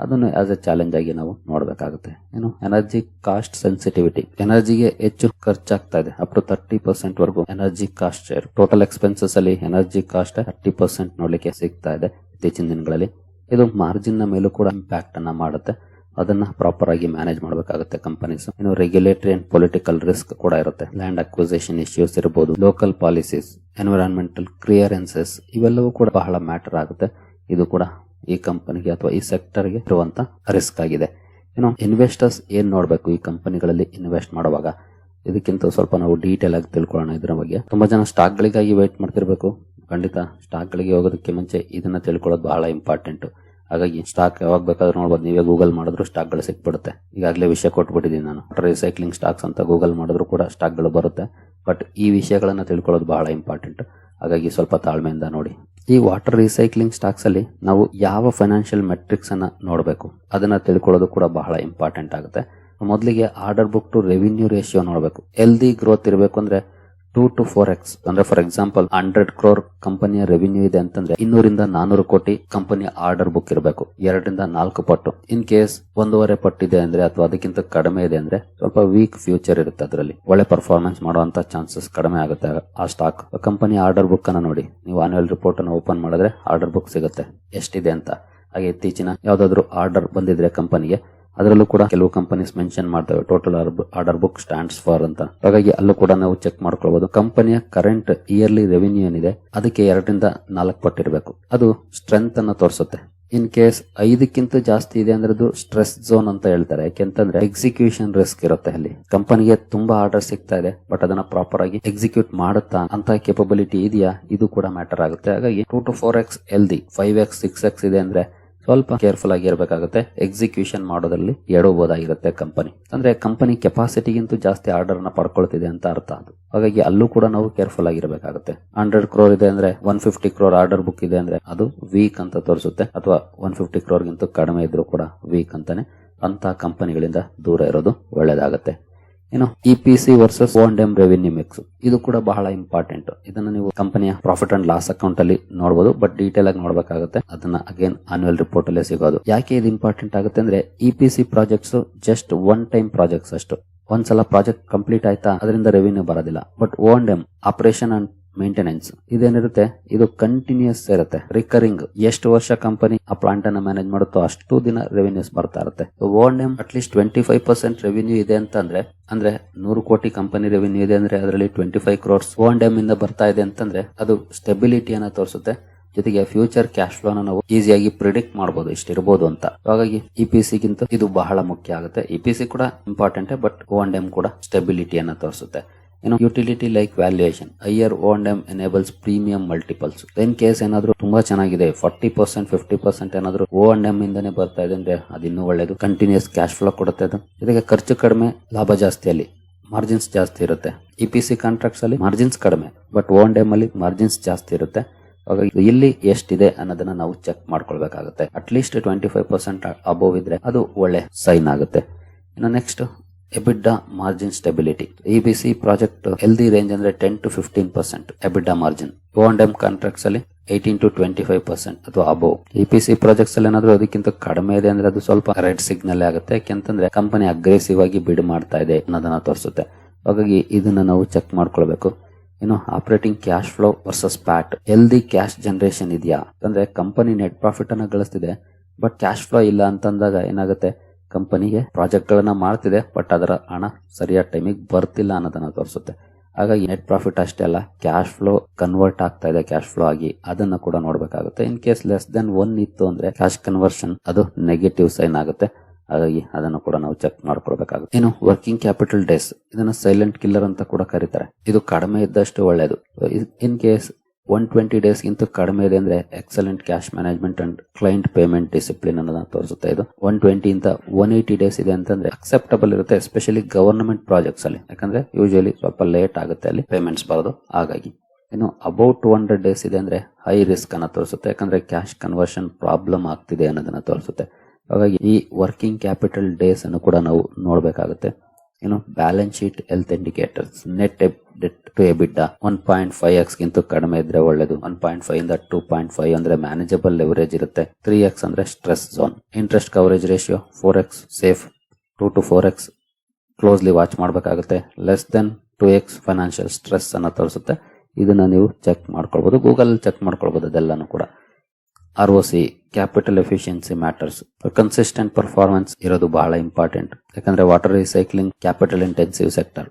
ಅದನ್ನು ಆಸ್ ಎ ಚಾಲೆಂಜ್ ಆಗಿ ನಾವು ನೋಡಬೇಕಾಗುತ್ತೆ. ಇನ್ನು ಎನರ್ಜಿ ಕಾಸ್ಟ್ ಸೆನ್ಸಿಟಿವಿಟಿ, ಎನರ್ಜಿಗೆ ಹೆಚ್ಚು ಖರ್ಚಾಗ್ತಾ ಇದೆ. ಅಪ್ ಟು 30% ವರೆಗೂ energy cost share. Total expenses ಅಲ್ಲಿ ಎನರ್ಜಿ ಕಾಸ್ಟ್ 30% ನೋಡ್ಲಿಕ್ಕೆ ಸಿಗ್ತಾ ಇದೆ ಇತ್ತೀಚಿನ ದಿನಗಳಲ್ಲಿ. ಇದು ಮಾರ್ಜಿನ್ ನ ಮೇಲೂ ಕೂಡ ಇಂಪ್ಯಾಕ್ಟ್ ಅನ್ನ ಮಾಡುತ್ತೆ. ಅದನ್ನ ಪ್ರಾಪರ್ ಆಗಿ ಮ್ಯಾನೇಜ್ ಮಾಡಬೇಕಾಗುತ್ತೆ ಕಂಪನೀಸ್. ಇನ್ನು ರೆಗ್ಯುಲೇಟರಿ ಅಂಡ್ ಪೊಲಿಟಿಕಲ್ ರಿಸ್ಕ್ ಕೂಡ ಇರುತ್ತೆ. ಲ್ಯಾಂಡ್ ಅಕ್ವಿಸಿಷನ್ ಇಶ್ಯೂಸ್ ಇರಬಹುದು, ಲೋಕಲ್ ಪಾಲಿಸೀಸ್, ಎನ್ವಿರಾನ್ಮೆಂಟಲ್ ಕ್ಲಿಯರೆನ್ಸಸ್ ಇವೆಲ್ಲವೂ ಕೂಡ ಬಹಳ ಮ್ಯಾಟರ್ ಆಗುತ್ತೆ. ಇದು ಕೂಡ ಈ ಕಂಪನಿಗೆ ಅಥವಾ ಈ ಸೆಕ್ಟರ್ಗೆ ಇರುವಂತ ರಿಸ್ಕ್ ಆಗಿದೆ. ಇನ್ನು ಇನ್ವೆಸ್ಟರ್ಸ್ ಏನ್ ನೋಡಬೇಕು ಈ ಕಂಪನಿಗಳಲ್ಲಿ ಇನ್ವೆಸ್ಟ್ ಮಾಡುವಾಗ? ಇದಕ್ಕಿಂತ ಸ್ವಲ್ಪ ನಾವು ಡೀಟೇಲ್ ಆಗಿ ತಿಳ್ಕೊಳ್ಳೋಣ ಇದ್ರ ಬಗ್ಗೆ. ತುಂಬಾ ಜನ ಸ್ಟಾಕ್ ಗಳಿಗಾಗಿ ವೇಟ್ ಮಾಡ್ತಿರ್ಬೇಕು. ಖಂಡಿತ ಸ್ಟಾಕ್ ಗಳಿಗೆ ಹೋಗೋದಕ್ಕೆ ಮುಂಚೆ ಇದನ್ನ ತಿಳ್ಕೊಳ್ಳೋದು ಬಹಳ ಇಂಪಾರ್ಟೆಂಟ್. ಹಾಗಾಗಿ ಸ್ಟಾಕ್ ಯಾವಾಗ ಬೇಕಾದ್ರೂ ನೋಡ್ಬೋದು. ನೀವೇ ಗೂಗಲ್ ಮಾಡಿದ್ರು ಸ್ಟಾಕ್ ಗಳು ಸಿಕ್ಬಿಡುತ್ತೆ. ಈಗಾಗಲೇ ವಿಷಯ ಕೊಟ್ಬಿಟ್ಟಿದ್ದೀನಿ ನಾನು. ರೀಸೈಕ್ಲಿಂಗ್ ಸ್ಟಾಕ್ಸ್ ಅಂತ ಗೂಗಲ್ ಮಾಡಿದ್ರು ಕೂಡ ಸ್ಟಾಕ್ ಗಳು ಬರುತ್ತೆ. ಬಟ್ ಈ ವಿಷಯಗಳನ್ನ ತಿಳ್ಕೊಳ್ಳೋದು ಬಹಳ ಇಂಪಾರ್ಟೆಂಟ್. ಹಾಗಾಗಿ ಸ್ವಲ್ಪ ತಾಳ್ಮೆಯಿಂದ ನೋಡಿ. ಈ ವಾಟರ್ ರೀಸೈಕ್ಲಿಂಗ್ ಸ್ಟಾಕ್ಸ್ ಅಲ್ಲಿ ನಾವು ಯಾವ ಫೈನಾನ್ಷಿಯಲ್ ಮೆಟ್ರಿಕ್ಸ್ ಅನ್ನ ನೋಡಬೇಕು ಅದನ್ನ ತಿಳ್ಕೊಳ್ಳೋದು ಕೂಡ ಬಹಳ ಇಂಪಾರ್ಟೆಂಟ್ ಆಗುತ್ತೆ. ಮೊದಲಿಗೆ order book to revenue ratio ನೋಡಬೇಕು. ಹೆಲ್ದಿ ಗ್ರೋತ್ ಇರಬೇಕು ಅಂದ್ರೆ 2 to 4x. ಅಂದ್ರೆ ಫಾರ್ ಎಕ್ಸಾಂಪಲ್ 100 crore ಕಂಪನಿಯ ರೆವಿನ್ಯೂ ಇದೆ ಅಂತಂದ್ರೆ 200-400 ಕೋಟಿ ಕಂಪನಿಯ ಆರ್ಡರ್ ಬುಕ್ ಇರಬೇಕು. 2-4 ಪಟ್ಟು. ಇನ್ ಕೇಸ್ 1.5 ಪಟ್ಟಿದೆ ಅಂದ್ರೆ ಅಥವಾ ಅದಕ್ಕಿಂತ ಕಡಿಮೆ ಇದೆ ಅಂದ್ರೆ ಸ್ವಲ್ಪ ವೀಕ್ ಫ್ಯೂಚರ್ ಇರುತ್ತೆ. ಅದರಲ್ಲಿ ಒಳ್ಳೆ ಪರ್ಫಾರ್ಮೆನ್ಸ್ ಮಾಡುವಂತ ಚಾನ್ಸಸ್ ಕಡಿಮೆ ಆಗುತ್ತೆ ಆ ಸ್ಟಾಕ್. ಕಂಪನಿಯ ಆರ್ಡರ್ ಬುಕ್ ಅನ್ನ ನೋಡಿ. ನೀವು ಆನ್ಯುವಲ್ ರಿಪೋರ್ಟ್ ಅನ್ನು ಓಪನ್ ಮಾಡಿದ್ರೆ ಆರ್ಡರ್ ಬುಕ್ ಸಿಗುತ್ತೆ ಎಷ್ಟಿದೆ ಅಂತ. ಹಾಗೆ ಇತ್ತೀಚಿನ ಯಾವ್ದಾದ್ರು ಆರ್ಡರ್ ಬಂದಿದ್ರೆ ಕಂಪನಿಗೆ ಅದರಲ್ಲೂ ಕೂಡ ಕೆಲವು ಕಂಪನೀಸ್ ಮೆನ್ಷನ್ ಮಾಡ್ತವೆ total order book stands for ಅಂತ. ಹಾಗಾಗಿ ಅಲ್ಲೂ ಕೂಡ ನಾವು ಚೆಕ್ ಮಾಡ್ಕೊಳ್ಬಹುದು. ಕಂಪನಿಯ ಕರೆಂಟ್ ಇಯರ್ಲಿ ರೆವಿನ್ಯೂ ಏನಿದೆ ಅದಕ್ಕೆ 2-4 ಪಟ್ಟು ಇರಬೇಕು. ಅದು ಸ್ಟ್ರೆಂತ್ ಅನ್ನ ತೋರಿಸುತ್ತೆ. ಇನ್ ಕೇಸ್ 5ಕ್ಕಿಂತ ಜಾಸ್ತಿ ಇದೆ ಅಂದ್ರೆ ಅದು ಸ್ಟ್ರೆಸ್ ಝೋನ್ ಅಂತ ಹೇಳ್ತಾರೆ. ಯಾಕೆಂತಂದ್ರೆ ಎಕ್ಸಿಕ್ಯೂಷನ್ ರಿಸ್ಕ್ ಇರುತ್ತೆ. ಅಲ್ಲಿ ಕಂಪನಿಗೆ ತುಂಬಾ ಆರ್ಡರ್ ಸಿಗ್ತಾ ಇದೆ, ಬಟ್ ಅದನ್ನ ಪ್ರಾಪರ್ ಆಗಿ ಎಕ್ಸಿಕ್ಯೂಟ್ ಮಾಡುತ್ತಾ ಅಂತ ಕೇಪಬಿಲಿಟಿ ಇದೆಯಾ, ಇದು ಕೂಡ ಮ್ಯಾಟರ್ ಆಗುತ್ತೆ. ಹಾಗಾಗಿ 2 to 4x healthy, 5x 6x ಇದೆ ಅಂದ್ರೆ ಸ್ವಲ್ಪ ಕೇರ್ಫುಲ್ ಆಗಿ ಇರಬೇಕಾಗುತ್ತೆ. ಎಕ್ಸಿಕ್ಯೂಷನ್ ಮಾಡೋದ್ರಲ್ಲಿ ಎಡಬಹುದಾಗಿರುತ್ತೆ ಕಂಪನಿ. ಅಂದ್ರೆ ಕಂಪನಿ ಕೆಪಾಸಿಟಿಗಿಂತ ಜಾಸ್ತಿ ಆರ್ಡರ್ ನ ಪಡ್ಕೊಳ್ತಿದೆ ಅಂತ ಅರ್ಥ ಅದು. ಹಾಗಾಗಿ ಅಲ್ಲೂ ಕೂಡ ನಾವು ಕೇರ್ಫುಲ್ ಆಗಿರಬೇಕಾಗುತ್ತೆ. 100 crore ಇದೆ ಅಂದ್ರೆ 150 crore ಆರ್ಡರ್ ಬುಕ್ ಇದೆ ಅಂದ್ರೆ ಅದು ವೀಕ್ ಅಂತ ತೋರಿಸುತ್ತೆ, ಅಥವಾ 150 crore ಗಿಂತ ಕಡಿಮೆ ಇದ್ರೂ ಕೂಡ ವೀಕ್ ಅಂತಾನೆ. ಅಂತ ಕಂಪನಿಗಳಿಂದ ದೂರ ಇರೋದು ಒಳ್ಳೇದಾಗುತ್ತೆ. ಇನ್ನು EPC versus O&M revenue mix, ಇದು ಕೂಡ ಬಹಳ ಇಂಪಾರ್ಟೆಂಟ್. ಇದನ್ನ ನೀವು ಕಂಪನಿಯ ಪ್ರಾಫಿಟ್ ಅಂಡ್ ಲಾಸ್ ಅಕೌಂಟ್ ಅಲ್ಲಿ ನೋಡಬಹುದು, ಬಟ್ ಡೀಟೇಲ್ ಆಗಿ ನೋಡಬೇಕಾಗುತ್ತೆ. ಅದನ್ನ ಅಗೇನ್ ಆನ್ಯುವಲ್ ರಿಪೋರ್ಟ್ ಅಲ್ಲೇ ಸಿಗೋದು. ಯಾಕೆ ಇದು ಇಂಪಾರ್ಟೆಂಟ್ ಆಗುತ್ತೆ ಅಂದ್ರೆ EPC projects just one time projects ಅಷ್ಟು. ಒಂದ್ಸಲ ಪ್ರಾಜೆಕ್ಟ್ ಕಂಪ್ಲೀಟ್ ಆಯ್ತಾ ಅದರಿಂದ ರೆವಿನ್ಯೂ ಬರೋದಿಲ್ಲ. But O&M operation and maintenance ಇದೇನಿರುತ್ತೆ ಇದು ಕಂಟಿನ್ಯೂಸ್ ಇರುತ್ತೆ, ರಿಕರಿಂಗ್. ಎಷ್ಟು ವರ್ಷ ಕಂಪನಿ ಆ ಪ್ಲಾಂಟ್ ಅನ್ನ ಮ್ಯಾನೇಜ್ ಮಾಡುತ್ತೋ ಅಷ್ಟು ದಿನ ರೆವಿನ್ಯೂಸ್ ಬರ್ತಾ ಇರುತ್ತೆ. O&M ಅಟ್ಲೀಸ್ಟ್ 25% ರೆವಿನ್ಯೂ ಇದೆ ಅಂದ್ರೆ 100 ಕೋಟಿ ಕಂಪನಿ ರೆವಿನ್ಯೂ ಇದೆ ಅಂದ್ರೆ ಅದರಲ್ಲಿ 25 crores O&M ಇಂದ ಬರ್ತಾ ಇದೆ ಅಂತಂದ್ರೆ ಅದು ಸ್ಟೆಬಿಲಿಟಿಯನ್ನ ತೋರಿಸುತ್ತೆ. ಜೊತೆಗೆ ಫ್ಯೂಚರ್ ಕ್ಯಾಶ್ ಫ್ಲೋನ ನಾವು ಈಸಿಯಾಗಿ ಪ್ರಿಡಿಕ್ಟ್ ಮಾಡಬಹುದು, ಇಷ್ಟಿರಬಹುದು ಅಂತ. ಹಾಗಾಗಿ ಇಪಿಸಿ ಗಿಂತ ಇದು ಬಹಳ ಮುಖ್ಯ ಆಗುತ್ತೆ. ಇಪಿಸಿ ಕೂಡ ಇಂಪಾರ್ಟೆಂಟ್, ಬಟ್ O&M ಕೂಡ ಸ್ಟೆಬಿಲಿಟಿಯನ್ನ ತೋರಿಸುತ್ತೆ. ಇನ್ನು utility like valuation, higher O&M enables premium multiples. In case ಏನಾದ್ರು ತುಂಬಾ ಚೆನ್ನಾಗಿದೆ 40% 50% ಏನಾದ್ರು O&M ಇಂದಾನೆ ಬರ್ತಾ ಇದೆ ಅಂದ್ರೆ ಅದು ಇನ್ನೂ ಒಳ್ಳೇದು. ಕಂಟಿನ್ಯೂಸ್ ಕ್ಯಾಶ್ ಫ್ಲೋ ಕೊಡುತ್ತೆ ಅದು. ಜೊತೆಗೆ ಖರ್ಚು ಕಡಿಮೆ, ಲಾಭ ಜಾಸ್ತಿ, ಅಲ್ಲಿ ಮಾರ್ಜಿನ್ಸ್ ಜಾಸ್ತಿ ಇರುತ್ತೆ. ಇಪಿಸಿ ಕಾಂಟ್ರಾಕ್ಟ್ಸ್ ಅಲ್ಲಿ ಮಾರ್ಜಿನ್ಸ್ ಕಡಿಮೆ, ಬಟ್ O&M ಅಲ್ಲಿ ಮಾರ್ಜಿನ್ಸ್ ಜಾಸ್ತಿ ಇರುತ್ತೆ. ಹಾಗಾಗಿ ಇಲ್ಲಿ ಎಷ್ಟಿದೆ ಅನ್ನೋದನ್ನ ನಾವು ಚೆಕ್ ಮಾಡ್ಕೊಳ್ಬೇಕಾಗುತ್ತೆ. ಅಟ್ಲೀಸ್ಟ್ 25% ಅಬೋವ್ ಇದ್ರೆ ಅದು ಒಳ್ಳೆ ಸೈನ್ ಆಗುತ್ತೆ. ಇನ್ನು next EBITDA margin stability. EPC project healthy range ಅಂದ್ರೆ 10 to 15% ಎಬಿಡಾ ಮಾರ್ಜಿನ್. O&M ಕಾಂಟ್ರಾಕ್ಟ್ಸ್ ಅಲ್ಲಿ 18 to 25% ಅಥವಾ ಅಬೋವ್. ಇಪಿಸಿ ಪ್ರಾಜೆಕ್ಟ್ಸ್ ಅಲ್ಲಿ ಏನಾದ್ರು ಅದಕ್ಕಿಂತ ಕಡಿಮೆ ಇದೆ ಅಂದ್ರೆ ಅದು ಸ್ವಲ್ಪ ರೆಡ್ ಸಿಗ್ನಲ್ ಆಗುತ್ತೆ. ಯಾಕೆಂತಂದ್ರೆ ಕಂಪನಿ ಅಗ್ರೆಸಿವ್ ಆಗಿ ಬಿಡ್ ಮಾಡ್ತಾ ಇದೆ ಅನ್ನೋದನ್ನ ತೋರಿಸುತ್ತೆ. ಹಾಗಾಗಿ ಇದನ್ನ ನಾವು ಚೆಕ್ ಮಾಡ್ಕೊಳ್ಬೇಕು. ಇನ್ನು operating cash flow versus PAT, healthy cash generation ಇದೆಯಾ ಅಂದ್ರೆ ಕಂಪನಿ ನೆಟ್ ಪ್ರಾಫಿಟ್ ಅನ್ನ ಗಳಿಸ್ತಿದೆ, ಬಟ್ ಕ್ಯಾಶ್ ಫ್ಲೋ ಇಲ್ಲ ಅಂತಂದಾಗ ಏನಾಗುತ್ತೆ, ಕಂಪನಿಗೆ ಪ್ರಾಜೆಕ್ಟ್ ಗಳನ್ನ ಮಾಡ್ತಿದೆ ಬಟ್ ಅದರ ಹಣ ಸರಿಯಾದ ಟೈಮಿಗೆ ಬರ್ತಿಲ್ಲ ಅನ್ನೋದನ್ನ ತೋರಿಸುತ್ತೆ. ಹಾಗಾಗಿ ನೆಟ್ ಪ್ರಾಫಿಟ್ ಅಷ್ಟೇ ಅಲ್ಲ, ಕ್ಯಾಶ್ ಫ್ಲೋ ಕನ್ವರ್ಟ್ ಆಗ್ತಾ ಇದೆ ಕ್ಯಾಶ್ ಫ್ಲೋ ಆಗಿ, ಅದನ್ನ ಕೂಡ ನೋಡ್ಬೇಕಾಗುತ್ತೆ. ಇನ್ ಕೇಸ್ ಲೆಸ್ ದೆನ್ 1 ಇತ್ತು ಅಂದ್ರೆ ಕ್ಯಾಶ್ ಕನ್ವರ್ಷನ್ ಅದು ನೆಗೆಟಿವ್ ಸೈನ್ ಆಗುತ್ತೆ. ಹಾಗಾಗಿ ಅದನ್ನು ಕೂಡ ನಾವು ಚೆಕ್ ಮಾಡ್ಕೊಳ್ಬೇಕಾಗುತ್ತೆ. ಇನ್ನು ವರ್ಕಿಂಗ್ ಕ್ಯಾಪಿಟಲ್ ಡೇಸ್, ಇದನ್ನ ಸೈಲೆಂಟ್ ಕಿಲ್ಲರ್ ಅಂತ ಕೂಡ ಕರೀತಾರೆ. ಇದು ಕಡಿಮೆ ಇದ್ದಷ್ಟು ಒಳ್ಳೆಯದು. ಇನ್ ಕೇಸ್ 120 ಡೇಸ್ ಗಿಂತ ಕಡಿಮೆ ಇದೆ ಅಂದ್ರೆ excellent cash management and client payment discipline ಅನ್ನೋದನ್ನ ತೋರಿಸುತ್ತೆ. ಇದು 120 ಇಂದ 180 ಡೇಸ್ ಇದೆ ಅಂತಂದ್ರೆ ಅಕ್ಸೆಪ್ಟಬಲ್ ಇರುತ್ತೆ, ಎಸ್ಪೆಷಲಿ ಗವರ್ನಮೆಂಟ್ ಪ್ರಾಜೆಕ್ಟ್ಸ್ ಅಲ್ಲಿ. ಯಾಕಂದ್ರೆ ಯೂಶುವಲಿ ಸ್ವಲ್ಪ ಲೇಟ್ ಆಗುತ್ತೆ ಅಲ್ಲಿ ಪೇಮೆಂಟ್ಸ್ ಬರೋದು. ಹಾಗಾಗಿ ಇನ್ನು ಅಬೌಟ್ 200 ಡೇಸ್ ಇದೆ ಅಂದ್ರೆ ಹೈ ರಿಸ್ಕ್ ಅನ್ನ ತೋರಿಸುತ್ತೆ, ಯಾಕಂದ್ರೆ ಕ್ಯಾಶ್ ಕನ್ವರ್ಷನ್ ಪ್ರಾಬ್ಲಮ್ ಆಗ್ತಿದೆ ಅನ್ನೋದನ್ನ ತೋರಿಸುತ್ತೆ. ಹಾಗಾಗಿ ಈ ವರ್ಕಿಂಗ್ ಕ್ಯಾಪಿಟಲ್ ಡೇಸ್ ಅನ್ನು ಕೂಡ ನಾವು ನೋಡಬೇಕಾಗುತ್ತೆ. ಇನ್ನು balance sheet health indicators, net debt to EBITDA 1.5x ಗಿಂತ ಕಡಿಮೆ ಇದ್ರೆ ಒಳ್ಳೇದು. 1.5 ಇಂದ 2.5 ಅಂದ್ರೆ ಮ್ಯಾನೇಜಬಲ್ ಲೆವರೇಜ್ ಇರುತ್ತೆ. 3x ಅಂದ್ರೆ stress zone. Interest coverage ratio 4x safe, 2 to 4x closely watch ಮಾಡಬೇಕಾಗುತ್ತೆ. ಲೆಸ್ ದೆನ್ 2x ಫೈನಾನ್ಷಿಯಲ್ ಸ್ಟ್ರೆಸ್ ಅನ್ನ ತೋರಿಸುತ್ತೆ. ಇದನ್ನ ನೀವು ಚೆಕ್ ಮಾಡ್ಕೊಳ್ಬಹುದು, ಗೂಗಲ್ ಚೆಕ್ ಮಾಡ್ಕೊಳ್ಬಹುದು ಅದೆಲ್ಲಾನು ಕೂಡ. ROC capital efficiency matters. Consistent performance ಇರೋದು ಬಹಳ ಇಂಪಾರ್ಟೆಂಟ್, ಯಾಕಂದ್ರೆ water recycling capital intensive sector.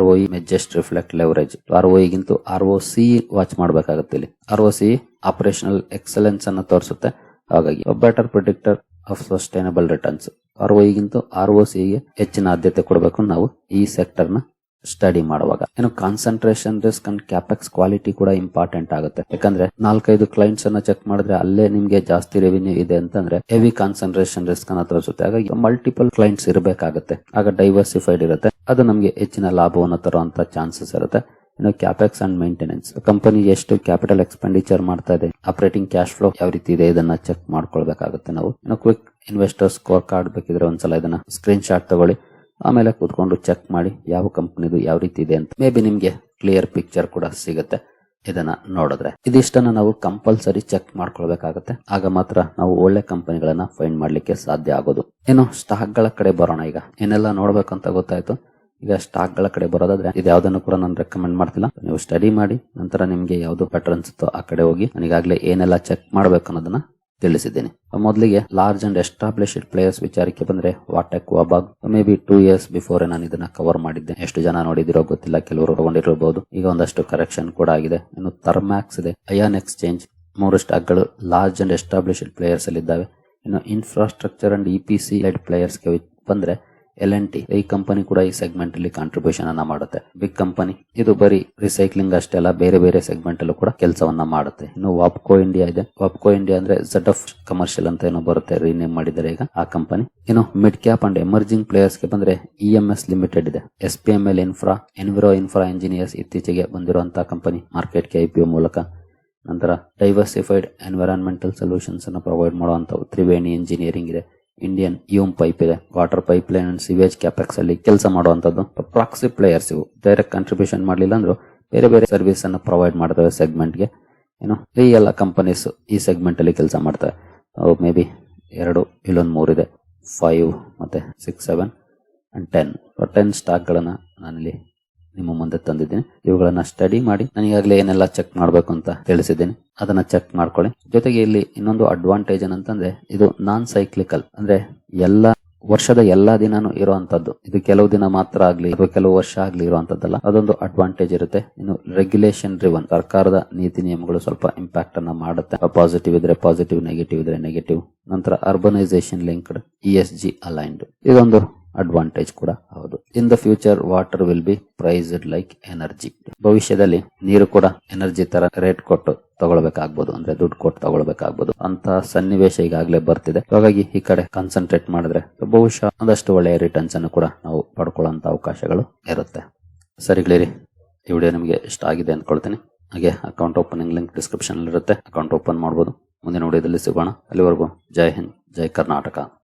ROE May just reflect leverage. ROE ಗಿಂತ ROC ವಾಚ್ ಮಾಡಬೇಕಾಗುತ್ತೆ. ಇಲ್ಲಿ ROC ಆಪರೇಷನಲ್ ಎಕ್ಸಲೆನ್ಸ್ ಅನ್ನು ತೋರಿಸುತ್ತೆ. ಹಾಗಾಗಿ better predictor of sustainable returns. ROE ಗಿಂತ ROC ಗೆ ಹೆಚ್ಚಿನ ಆದ್ಯತೆ ಕೊಡಬೇಕು ನಾವು ಈ ಸೆಕ್ಟರ್ ನ ಸ್ಟಡಿ ಮಾಡುವಾಗ. ಇನ್ನು concentration risk and capex quality ಕೂಡ ಇಂಪಾರ್ಟೆಂಟ್ ಆಗುತ್ತೆ. ಯಾಕಂದ್ರೆ 4-5 ಕ್ಲೈಂಟ್ಸ್ ಅನ್ನ ಚೆಕ್ ಮಾಡಿದ್ರೆ ಅಲ್ಲೇ ನಿಮ್ಗೆ ಜಾಸ್ತಿ ರೆವಿನ್ಯೂ ಇದೆ ಅಂತಂದ್ರೆ ಹೆವಿ ಕಾನ್ಸಂಟ್ರೇಷನ್ ರಿಸ್ಕ್ ಅನ್ನ ತೋರಿಸುತ್ತೆ. ಹಾಗಾಗಿ ಮಲ್ಟಿಪಲ್ ಕ್ಲೈಂಟ್ಸ್ ಇರಬೇಕಾಗುತ್ತೆ, ಆಗ ಡೈವರ್ಸಿಫೈಡ್ ಇರುತ್ತೆ, ಅದು ನಮ್ಗೆ ಹೆಚ್ಚಿನ ಲಾಭವನ್ನು ತರುವಂತ ಚಾನ್ಸಸ್ ಇರುತ್ತೆ. ಇನ್ನು ಕ್ಯಾಪೆಕ್ಸ್ ಅಂಡ್ ಮೇಂಟೆನೆನ್ಸ್, ಕಂಪನಿ ಎಷ್ಟು ಕ್ಯಾಪಿಟಲ್ ಎಕ್ಸ್ಪೆಂಡಿಚರ್ ಮಾಡ್ತಾ ಇದೆ, ಆಪರೇಟಿಂಗ್ ಕ್ಯಾಶ್ ಫ್ಲೋ ಯಾವ ರೀತಿ ಇದೆ, ಇದನ್ನ ಚೆಕ್ ಮಾಡ್ಕೊಳ್ಬೇಕಾಗುತ್ತೆ ನಾವು. ಇನ್ನು ಕ್ವಿಕ್ ಇನ್ವೆಸ್ಟರ್ ಸ್ಕೋರ್ ಕಾರ್ಡ್ ಬೇಕಿದ್ರೆ ಒಂದ್ಸಲ ಇದನ್ನ ಸ್ಕ್ರೀನ್ ಶಾಟ್ ತಗೊಳ್ಳಿ, ಆಮೇಲೆ ಕೂತ್ಕೊಂಡು ಚೆಕ್ ಮಾಡಿ ಯಾವ ಕಂಪನಿದು ಯಾವ ರೀತಿ ಇದೆ ಅಂತ. ಮೇ ಬಿ ನಿಮ್ಗೆ ಕ್ಲಿಯರ್ ಪಿಕ್ಚರ್ ಕೂಡ ಸಿಗುತ್ತೆ ಇದನ್ನ ನೋಡಿದ್ರೆ. ಇದಿಷ್ಟನ್ನ ನಾವು ಕಂಪಲ್ಸರಿ ಚೆಕ್ ಮಾಡ್ಕೊಳ್ಬೇಕಾಗತ್ತೆ, ಆಗ ಮಾತ್ರ ನಾವು ಒಳ್ಳೆ ಕಂಪನಿಗಳನ್ನ ಫೈಂಡ್ ಮಾಡ್ಲಿಕ್ಕೆ ಸಾಧ್ಯ ಆಗೋದು. ಇನ್ನು ಸ್ಟಾಕ್ ಗಳ ಕಡೆ ಬರೋಣ. ಈಗ ಏನೆಲ್ಲ ನೋಡ್ಬೇಕು ಅಂತ ಗೊತ್ತಾಯ್ತು. ಈಗ ಸ್ಟಾಕ್ ಗಳ ಕಡೆ ಬರೋದಾದ್ರೆ ಇದು ಯಾವ್ದನ್ನು ಕೂಡ ನಾನು ರೆಕಮೆಂಡ್ ಮಾಡ್ತಿಲ್ಲ, ನೀವು ಸ್ಟಡಿ ಮಾಡಿ ನಂತರ ನಿಮ್ಗೆ ಯಾವ್ದು ಬೆಟರ್ ಅನ್ಸುತ್ತೋ ಆ ಕಡೆ ಹೋಗಿ. ನನಗಾಗ್ಲೇ ಏನೆಲ್ಲ ಚೆಕ್ ಮಾಡ್ಬೇಕು ಅನ್ನೋದನ್ನ ತಿಳಿಸಿದ್ದೀನಿ. ಮೊದಲಿಗೆ ಲಾರ್ಜ್ ಅಂಡ್ ಎಸ್ಟಾಬ್ಲಿಷ್ಡ್ ಪ್ಲೇಯರ್ಸ್ ವಿಚಾರಕ್ಕೆ ಬಂದ್ರೆ ವಾಟೆಕ್ ವಾಬಾಗ್ ಮೇ ಬಿ 2 years ಬಿಫೋರ್ ನಾನು ಇದನ್ನ ಕವರ್ ಮಾಡಿದ್ದೆ. ಎಷ್ಟು ಜನ ನೋಡಿದಿರೋ ಗೊತ್ತಿಲ್ಲ, ಕೆಲವರು ತಗೊಂಡಿರಬಹುದು. ಈಗ ಒಂದಷ್ಟು ಕರೆಕ್ಷನ್ ಕೂಡ ಆಗಿದೆ. ಇನ್ನು ಥರ್ಮ್ಯಾಕ್ಸ್ ಇದೆ, ಅಯಾನ್ ಎಕ್ಸ್ಚೇಂಜ್, 3 ಸ್ಟಾಕ್ಗಳು ಲಾರ್ಜ್ ಅಂಡ್ ಎಸ್ಟಾಬ್ಲಿಷ್ಡ್ ಪ್ಲೇಯರ್ಸ್ ಅಲ್ಲಿ ಇದ್ದಾವೆ. ಇನ್ನು infrastructure and EPC led players ಗೆ ಬಂದ್ರೆ L&T ಈ ಕಂಪನಿ ಕೂಡ ಈ ಸೆಗ್ಮೆಂಟ್ ಅಲ್ಲಿ ಕಾಂಟ್ರಿಬ್ಯೂಷನ್ ಅನ್ನ ಮಾಡುತ್ತೆ. ಬಿಗ್ ಕಂಪನಿ ಇದು. ಬರೀ ರಿಸೈಕ್ಲಿಂಗ್ ಅಷ್ಟೇ ಅಲ್ಲ, ಬೇರೆ ಬೇರೆ ಸೆಗ್ಮೆಂಟ್ ಅಲ್ಲೂ ಕೂಡ ಕೆಲಸವನ್ನ ಮಾಡುತ್ತೆ. ಇನ್ನು ವಾಪ್ಕೋ ಇಂಡಿಯಾ ಇದೆ. ವಾಪ್ಕೋ ಇಂಡಿಯಾ ಅಂದ್ರೆ ZF ಕಮರ್ಷಿಯಲ್ ಅಂತ ಏನೋ ಬರುತ್ತೆ, ರೀನೇಮ್ ಮಾಡಿದ್ದಾರೆ ಈಗ ಆ ಕಂಪನಿ. ಇನ್ನು mid cap and emerging players ಗೆ ಬಂದ್ರೆ EMS ಲಿಮಿಟೆಡ್ ಇದೆ. SPML ಇನ್ಫ್ರಾ, ಎನ್ವಿರೋ ಇನ್ಫ್ರಾ ಇಂಜಿನಿಯರ್ಸ್ ಇತ್ತೀಚೆಗೆ ಬಂದಿರುವಂತಹ ಕಂಪನಿ ಮಾರ್ಕೆಟ್ಗೆ IPO ಮೂಲಕ. ನಂತರ ಡೈವರ್ಸಿಫೈಡ್ ಎನ್ವಿರಾನ್ಮೆಂಟಲ್ ಸೊಲ್ಯೂಷನ್ಸ್ ಅನ್ನು ಪ್ರೊವೈಡ್ ಮಾಡುವಂತ ತ್ರಿವೇಣಿ ಇಂಜಿನಿಯರಿಂಗ್ ಇದೆ. ಇಂಡಿಯನ್ ಯೂಮ್ ಪೈಪ್ ಇದೆ. Water pipe line and sewage capex ಅಲ್ಲಿ ಕೆಲಸ ಮಾಡುವಂತದ್ದು. ಪ್ರಾಕ್ಸಿ ಪ್ಲೇಯರ್ಸ್ ಇವು ಡೈರೆಕ್ಟ್ ಕಾಂಟ್ರಿಬ್ಯೂಷನ್ ಮಾಡಲಿಲ್ಲ ಅಂದ್ರೂ ಬೇರೆ ಬೇರೆ ಸರ್ವಿಸ್ ಅನ್ನು ಪ್ರೊವೈಡ್ ಮಾಡ್ತವೆ ಸೆಗ್ಮೆಂಟ್ ಗೆ. ಏನು ಈ ಎಲ್ಲ ಕಂಪನೀಸ್ ಈ ಸೆಗ್ಮೆಂಟ್ ಅಲ್ಲಿ ಕೆಲಸ ಮಾಡ್ತವೆ. ಮೇ ಬಿ 2 ಇಲ್ಲೊಂದು 3 ಇದೆ, 5 ಮತ್ತೆ 6, 7 and 10 ಸ್ಟಾಕ್ ಗಳನ್ನ ನಾನಿಲ್ಲಿ ನಿಮ್ಮ ಮುಂದೆ ತಂದಿದ್ದೀನಿ. ಇವುಗಳನ್ನ ಸ್ಟಡಿ ಮಾಡಿ ನನಗಾಗಲೇ ಏನೆಲ್ಲ ಚೆಕ್ ಮಾಡಬೇಕು ಅಂತ ತಿಳಿಸಿದ್ದೀನಿ, ಅದನ್ನ ಚೆಕ್ ಮಾಡ್ಕೊಳ್ಳಿ. ಜೊತೆಗೆ ಇಲ್ಲಿ ಇನ್ನೊಂದು ಅಡ್ವಾಂಟೇಜ್ ಏನಂತಂದ್ರೆ ಇದು ನಾನ್ ಸೈಕ್ಲಿಕಲ್, ಅಂದ್ರೆ ವರ್ಷದ ಎಲ್ಲಾ ದಿನಾನು ಇರುವಂತದ್ದು. ಇದು ಕೆಲವು ದಿನ ಮಾತ್ರ ಆಗ್ಲಿ ಅಥವಾ ಕೆಲವು ವರ್ಷ ಆಗ್ಲಿ ಇರುವಂತದ್ದಲ್ಲ, ಅದೊಂದು ಅಡ್ವಾಂಟೇಜ್ ಇರುತ್ತೆ. ಇನ್ನು ರೆಗ್ಯುಲೇಷನ್ ಡ್ರಿವನ್, ಸರ್ಕಾರದ ನೀತಿ ನಿಯಮಗಳು ಸ್ವಲ್ಪ ಇಂಪ್ಯಾಕ್ಟ್ ಅನ್ನ ಮಾಡುತ್ತೆ. ಪಾಸಿಟಿವ್ ಇದ್ರೆ ಪಾಸಿಟಿವ್, ನೆಗೆಟಿವ್ ಇದ್ರೆ ನೆಗೆಟಿವ್. ನಂತರ ಅರ್ಬನೈಸೇಷನ್ ಲಿಂಕ್ಡ್, ESG ಅಲೈನ್ಡ್, ಇದೊಂದು ಅಡ್ವಾಂಟೇಜ್ ಕೂಡ ಹೌದು. In the future water will be priced like energy. ಭವಿಷ್ಯದಲ್ಲಿ ನೀರು ಕೂಡ ಎನರ್ಜಿ ತರ ರೇಟ್ ಕೊಟ್ಟು ತಗೊಳ್ಬೇಕಾಗ್ಬೋದು, ಅಂದ್ರೆ ದುಡ್ಡು ಕೊಟ್ಟು ತಗೊಳ್ಬೇಕಾಗ್ಬೋದು ಅಂತ ಸನ್ನಿವೇಶ ಈಗಾಗಲೇ ಬರ್ತಿದೆ. ಹಾಗಾಗಿ ಈ ಕಡೆ ಕಾನ್ಸಂಟ್ರೇಟ್ ಮಾಡಿದ್ರೆ ಬಹುಶಃ ಒಂದಷ್ಟು ಒಳ್ಳೆಯ ರಿಟರ್ನ್ಸ್ ಅನ್ನು ಕೂಡ ನಾವು ಪಡ್ಕೊಳ್ಳುವಂತ ಅವಕಾಶಗಳು ಇರುತ್ತೆ. ಸರಿಗಳಿರಿ, ಈ ವಿಡಿಯೋ ನಿಮಗೆ ಇಷ್ಟ ಆಗಿದೆ ಅಂದ್ಕೊಳ್ತೀನಿ. ಹಾಗೆ ಅಕೌಂಟ್ ಓಪನಿಂಗ್ ಲಿಂಕ್ ಡಿಸ್ಕ್ರಿಪ್ಷನ್ ಇರುತ್ತೆ, ಅಕೌಂಟ್ ಓಪನ್ ಮಾಡಬಹುದು. ಮುಂದಿನ ವಿಡಿಯೋದಲ್ಲಿ ಸಿಗೋಣ. ಅಲ್ಲಿವರೆಗೂ ಜೈ ಹಿಂದ್, ಜೈ ಕರ್ನಾಟಕ.